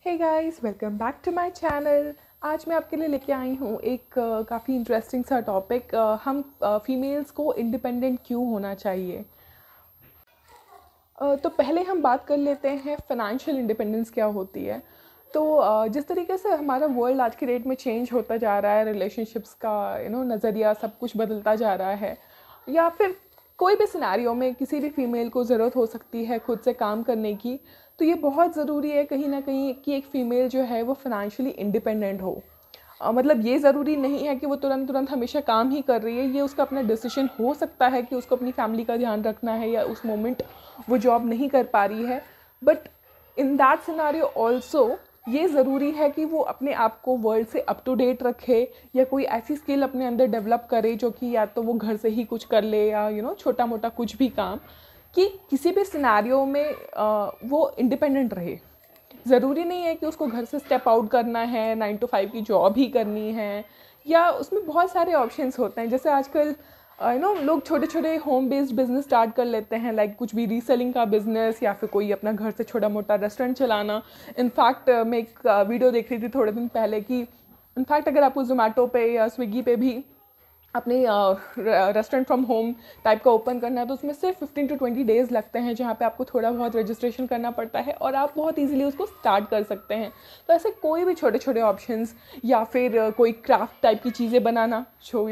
Hey guys, welcome back to my channel. आज मैं आपके लिए लेके आई हूँ एक काफ़ी इंटरेस्टिंग सा टॉपिक। हम फीमेल्स को इंडिपेंडेंट क्यों होना चाहिए। तो पहले हम बात कर लेते हैं फाइनेंशियल इंडिपेंडेंस क्या होती है। तो जिस तरीके से हमारा वर्ल्ड आज की डेट में चेंज होता जा रहा है, रिलेशनशिप्स का नज़रिया सब कुछ बदलता जा रहा है, या फिर कोई भी सिनेरियो में किसी भी फीमेल को ज़रूरत हो सकती है खुद से काम करने की, तो ये बहुत ज़रूरी है कहीं ना कहीं कि एक फ़ीमेल जो है वो फाइनेंशियली इंडिपेंडेंट हो। मतलब ये ज़रूरी नहीं है कि वो तुरंत तुरंत हमेशा काम ही कर रही है। ये उसका अपना डिसीजन हो सकता है कि उसको अपनी फैमिली का ध्यान रखना है या उस मोमेंट वो जॉब नहीं कर पा रही है। But in that scenario also ये ज़रूरी है कि वो अपने आप को वर्ल्ड से अप टू डेट रखे, या कोई ऐसी स्किल अपने अंदर डेवलप करे जो कि या तो वो घर से ही कुछ कर ले, या छोटा मोटा कुछ भी काम, कि किसी भी सिनेरियो में वो इंडिपेंडेंट रहे। ज़रूरी नहीं है कि उसको घर से स्टेप आउट करना है, 9 to 5 की जॉब ही करनी है, या उसमें बहुत सारे ऑप्शंस होते हैं। जैसे आजकल लोग छोटे छोटे होम बेस्ड बिजनेस स्टार्ट कर लेते हैं, लाइक कुछ भी रीसेलिंग का बिजनेस, या फिर कोई अपना घर से छोटा मोटा रेस्टोरेंट चलाना। इनफैक्ट मैं एक वीडियो देख रही थी थोड़े दिन पहले कि इनफैक्ट अगर आपको जोमेटो पे या स्विगी पे भी अपने रेस्टोरेंट फ्रॉम होम टाइप का ओपन करना है, तो उसमें सिर्फ 15 to 20 डेज़ लगते हैं, जहाँ पे आपको थोड़ा बहुत रजिस्ट्रेशन करना पड़ता है और आप बहुत इजीली उसको स्टार्ट कर सकते हैं। तो ऐसे कोई भी छोटे छोटे ऑप्शंस, या फिर कोई क्राफ्ट टाइप की चीज़ें बनाना जो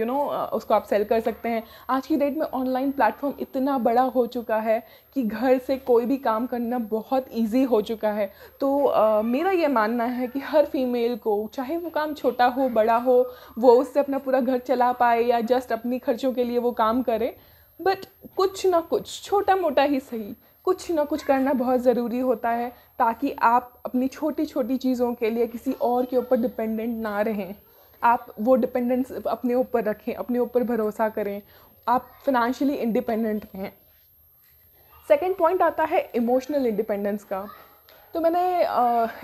उसको आप सेल कर सकते हैं। आज की डेट में ऑनलाइन प्लेटफॉर्म इतना बड़ा हो चुका है कि घर से कोई भी काम करना बहुत ईजी हो चुका है। तो मेरा ये मानना है कि हर फीमेल को, चाहे वो काम छोटा हो बड़ा हो, वो उससे अपना पूरा घर चला पाए या जस्ट अपनी खर्चों के लिए वो काम करे, बट कुछ ना कुछ छोटा मोटा ही सही, कुछ ना कुछ करना बहुत ज़रूरी होता है, ताकि आप अपनी छोटी छोटी चीज़ों के लिए किसी और के ऊपर डिपेंडेंट ना रहें। आप वो डिपेंडेंस अपने ऊपर रखें, अपने ऊपर भरोसा करें, आप फाइनेंशियली इंडिपेंडेंट रहें। सेकेंड पॉइंट आता है इमोशनल इंडिपेंडेंस का। तो मैंने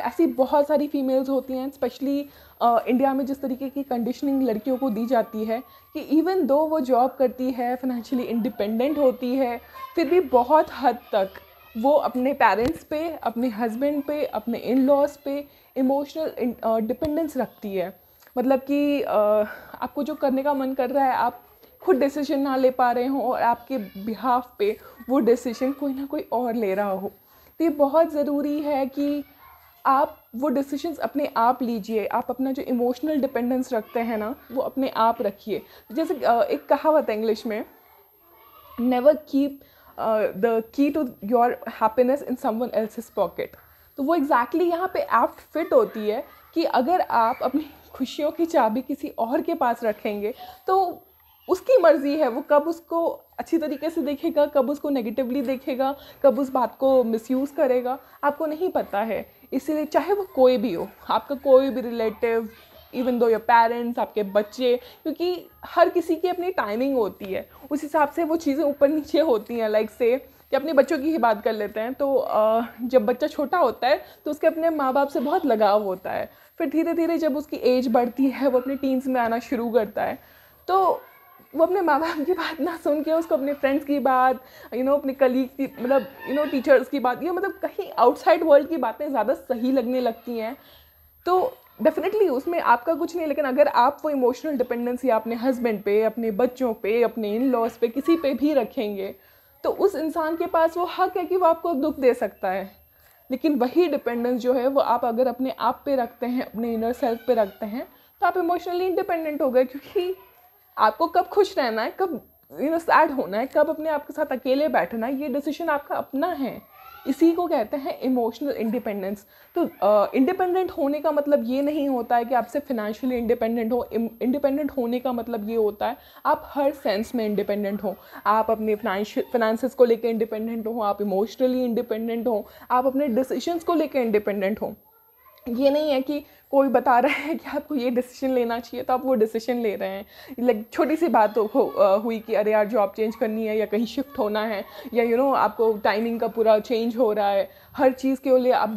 ऐसी बहुत सारी फीमेल्स होती हैं, स्पेशली इंडिया में जिस तरीके की कंडीशनिंग लड़कियों को दी जाती है कि इवन दो वो जॉब करती है, फाइनेंशियली इंडिपेंडेंट होती है, फिर भी बहुत हद तक वो अपने पेरेंट्स पे, अपने हस्बैंड पे, अपने इन लॉज पे इमोशनल डिपेंडेंस रखती है। मतलब कि आपको जो करने का मन कर रहा है, आप खुद डिसीजन ना ले पा रहे हो और आपके बिहाफ पे वो डिसीजन कोई ना कोई और ले रहा हो। तो ये बहुत ज़रूरी है कि आप वो डिसीजंस अपने आप लीजिए। आप अपना जो इमोशनल डिपेंडेंस रखते हैं ना, वो अपने आप रखिए। जैसे एक कहावत है इंग्लिश में, never keep the key to your happiness in someone else's pocket. तो वो एग्जैक्टली यहाँ पे एप्ट फिट होती है कि अगर आप अपनी खुशियों की चाबी किसी और के पास रखेंगे, तो उसकी मर्ज़ी है वो कब उसको अच्छी तरीके से देखेगा, कब उसको नेगेटिवली देखेगा, कब उस बात को मिसयूज़ करेगा, आपको नहीं पता है। इसीलिए चाहे वो कोई भी हो, आपका कोई भी relative, even though your parents, आपके बच्चे, क्योंकि हर किसी की अपनी टाइमिंग होती है, उस हिसाब से वो चीज़ें ऊपर नीचे होती हैं। लाइक से कि अपने बच्चों की ही बात कर लेते हैं, तो जब बच्चा छोटा होता है तो उसके अपने माँ बाप से बहुत लगाव होता है। फिर धीरे धीरे जब उसकी एज बढ़ती है, वो अपने टीन्स में आना शुरू करता है, तो वो अपने माँ बाप की बात ना सुन के उसको अपने फ्रेंड्स की बात, अपने कलीग्स की, मतलब टीचर्स की बात, या मतलब कहीं आउटसाइड वर्ल्ड की बातें ज़्यादा सही लगने लगती हैं। तो डेफिनेटली उसमें आपका कुछ नहीं, लेकिन अगर आप वो इमोशनल डिपेंडेंसी अपने हस्बैंड पे, अपने बच्चों पे, अपने इन लॉज पे, किसी पे भी रखेंगे, तो उस इंसान के पास वो हक है कि वो आपको दुख दे सकता है। लेकिन वही डिपेंडेंस जो है वो आप अगर अपने आप पे रखते हैं, अपने इनर सेल्फ पे रखते हैं, तो आप इमोशनली इंडिपेंडेंट हो गए। क्योंकि आपको कब खुश रहना है, कब सैड होना है, कब अपने आप के साथ अकेले बैठना है, ये डिसीजन आपका अपना है। इसी को कहते हैं इमोशनल इंडिपेंडेंस। तो इंडिपेंडेंट होने का मतलब ये नहीं होता है कि आप सिर्फ फिनेंशियली इंडिपेंडेंट हो। इंडिपेंडेंट होने का मतलब ये होता है आप हर सेंस में इंडिपेंडेंट हो। आप अपने फाइनेंसेस को लेकर इंडिपेंडेंट हो, आप इमोशनली इंडिपेंडेंट हो, आप अपने डिसीजंस को लेकर इंडिपेंडेंट हो। ये नहीं है कि कोई बता रहा है कि आपको ये डिसीजन लेना चाहिए तो आप वो डिसीजन ले रहे हैं। लाइक छोटी सी बात हुई कि अरे यार जॉब चेंज करनी है, या कहीं शिफ्ट होना है, या आपको टाइमिंग का पूरा चेंज हो रहा है, हर चीज़ के लिए आप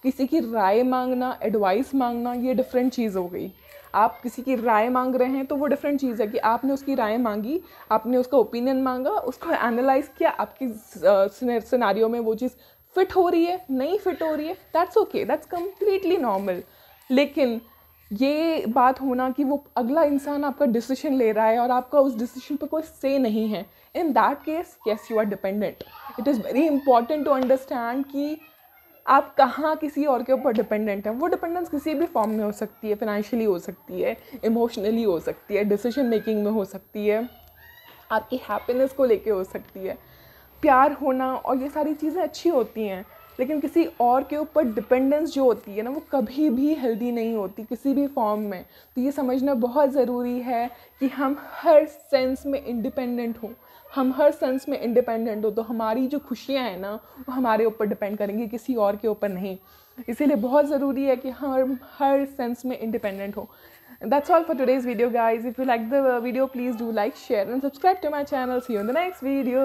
किसी की राय मांगना, एडवाइस मांगना, ये डिफरेंट चीज़ हो गई। आप किसी की राय मांग रहे हैं तो वो डिफरेंट चीज़ है कि आपने उसकी राय मांगी, आपने उसका ओपिनियन मांगा, उसको एनालाइज किया, आपकी सिनेरियो में वो चीज़ फिट हो रही है, नहीं फिट हो रही है, that's okay, that's completely normal. लेकिन ये बात होना कि वो अगला इंसान आपका डिसीजन ले रहा है और आपका उस डिसीजन पे कोई से नहीं है, in that case yes you are dependent. It is very important to understand कि आप कहाँ किसी और के ऊपर डिपेंडेंट हैं। वो डिपेंडेंस किसी भी फॉर्म में हो सकती है, फाइनेंशियली हो सकती है, इमोशनली हो सकती है, डिसीजन मेकिंग में हो सकती है, आपकी हैप्पीनेस को लेके हो सकती है। प्यार होना और ये सारी चीज़ें अच्छी होती हैं, लेकिन किसी और के ऊपर डिपेंडेंस जो होती है ना, वो कभी भी हेल्दी नहीं होती किसी भी फॉर्म में। तो ये समझना बहुत ज़रूरी है कि हम हर सेंस में इंडिपेंडेंट हों, हम हर सेंस में इंडिपेंडेंट हो, तो हमारी जो खुशियाँ हैं ना, वो हमारे ऊपर डिपेंड करेंगी, किसी और के ऊपर नहीं। इसीलिए बहुत ज़रूरी है कि हम हर सेंस में इंडिपेंडेंट हो। That's all for today's video, guys. If you like the video, please do like, share and subscribe to my channel. See you in the next video.